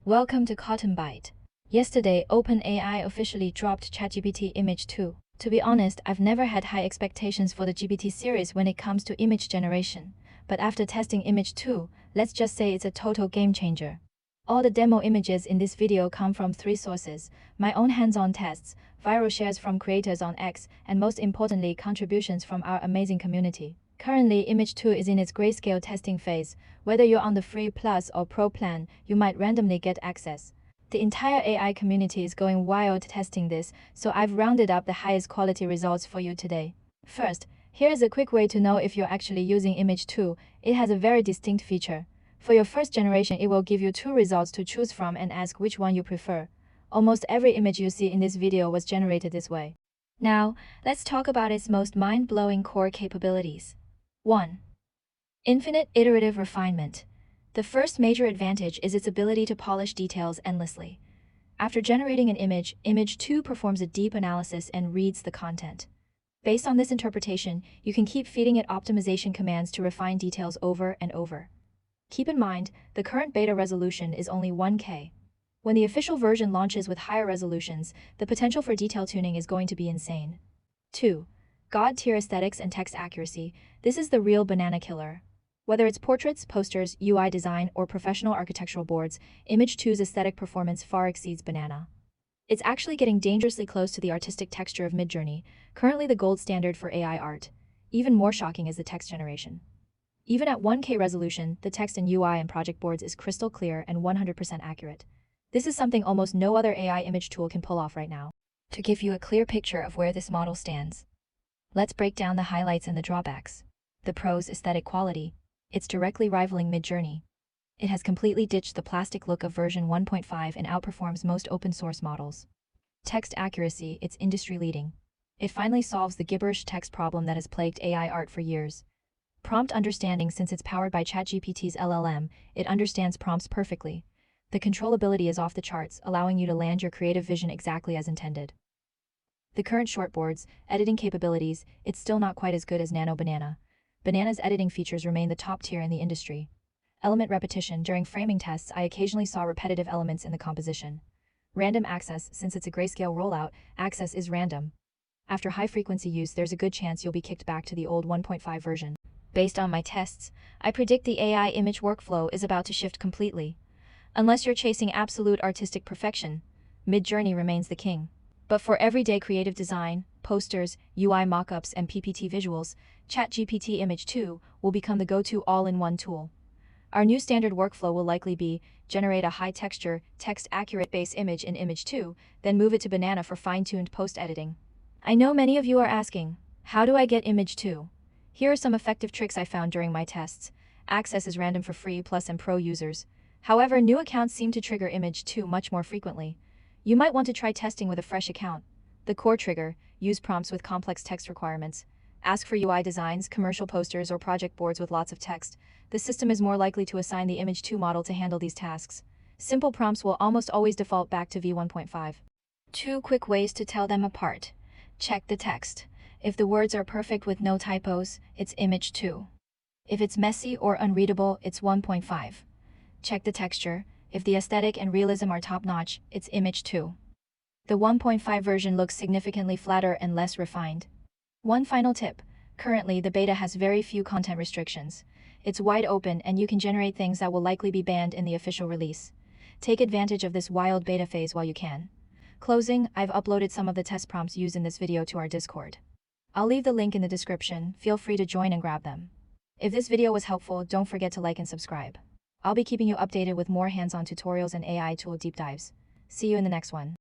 Welcome to Cottonbyte. Yesterday, OpenAI officially dropped ChatGPT Image 2. To be honest, I've never had high expectations for the GPT series when it comes to image generation. But after testing Image 2, let's just say it's a total game changer. All the demo images in this video come from 3 sources: my own hands-on tests, viral shares from creators on X, and most importantly, contributions from our amazing community. Currently, Image 2 is in its grayscale testing phase. Whether you're on the free plus or pro plan, you might randomly get access. The entire AI community is going wild testing this, so I've rounded up the highest quality results for you today. First, here's a quick way to know if you're actually using Image 2. It has a very distinct feature. For your first generation, it will give you 2 results to choose from and ask which one you prefer. Almost every image you see in this video was generated this way. Now, let's talk about its most mind-blowing core capabilities. 1. Infinite iterative refinement. The first major advantage is its ability to polish details endlessly. After generating an image, Image 2 performs a deep analysis and reads the content. Based on this interpretation, you can keep feeding it optimization commands to refine details over and over. Keep in mind, the current beta resolution is only 1K. When the official version launches with higher resolutions, the potential for detail tuning is going to be insane. 2. God-tier aesthetics and text accuracy. This is the real banana killer. Whether it's portraits, posters, UI design, or professional architectural boards, Image 2's aesthetic performance far exceeds banana. It's actually getting dangerously close to the artistic texture of Midjourney, currently the gold standard for AI art. Even more shocking is the text generation. Even at 1K resolution, the text in UI and project boards is crystal clear and 100% accurate. This is something almost no other AI image tool can pull off right now. To give you a clear picture of where this model stands, let's break down the highlights and the drawbacks. The pros: aesthetic quality. It's directly rivaling Midjourney. It has completely ditched the plastic look of version 1.5 and outperforms most open-source models. Text accuracy. It's industry-leading. It finally solves the gibberish text problem that has plagued AI art for years. Prompt understanding. Since it's powered by ChatGPT's LLM, it understands prompts perfectly. The controllability is off the charts, allowing you to land your creative vision exactly as intended. The current shortboards, editing capabilities, it's still not quite as good as Nano Banana. Banana's editing features remain the top tier in the industry. Element repetition. During framing tests, I occasionally saw repetitive elements in the composition. Random access. Since it's a grayscale rollout, access is random. After high-frequency use, there's a good chance you'll be kicked back to the old 1.5 version. Based on my tests, I predict the AI image workflow is about to shift completely. Unless you're chasing absolute artistic perfection, Midjourney remains the king. But for everyday creative design, posters, UI mockups, and PPT visuals, ChatGPT Image 2 will become the go-to all-in-one tool. Our new standard workflow will likely be: generate a high-texture, text-accurate base image in Image 2, then move it to Banana for fine-tuned post-editing. I know many of you are asking, how do I get Image 2? Here are some effective tricks I found during my tests. Access is random for free, plus, and pro users. However, new accounts seem to trigger Image 2 much more frequently. You might want to try testing with a fresh account. The core trigger: use prompts with complex text requirements. Ask for UI designs, commercial posters, or project boards with lots of text. The system is more likely to assign the Image 2 model to handle these tasks. Simple prompts will almost always default back to v1.5. 2 quick ways to tell them apart. Check the text. If the words are perfect with no typos, it's Image 2. If it's messy or unreadable, it's 1.5. Check the texture. If the aesthetic and realism are top-notch, it's Image 2. The 1.5 version looks significantly flatter and less refined. One final tip: currently the beta has very few content restrictions. It's wide open and you can generate things that will likely be banned in the official release. Take advantage of this wild beta phase while you can. Closing: I've uploaded some of the test prompts used in this video to our Discord. I'll leave the link in the description. Feel free to join and grab them. If this video was helpful, don't forget to like and subscribe. I'll be keeping you updated with more hands-on tutorials and AI tool deep dives. See you in the next one.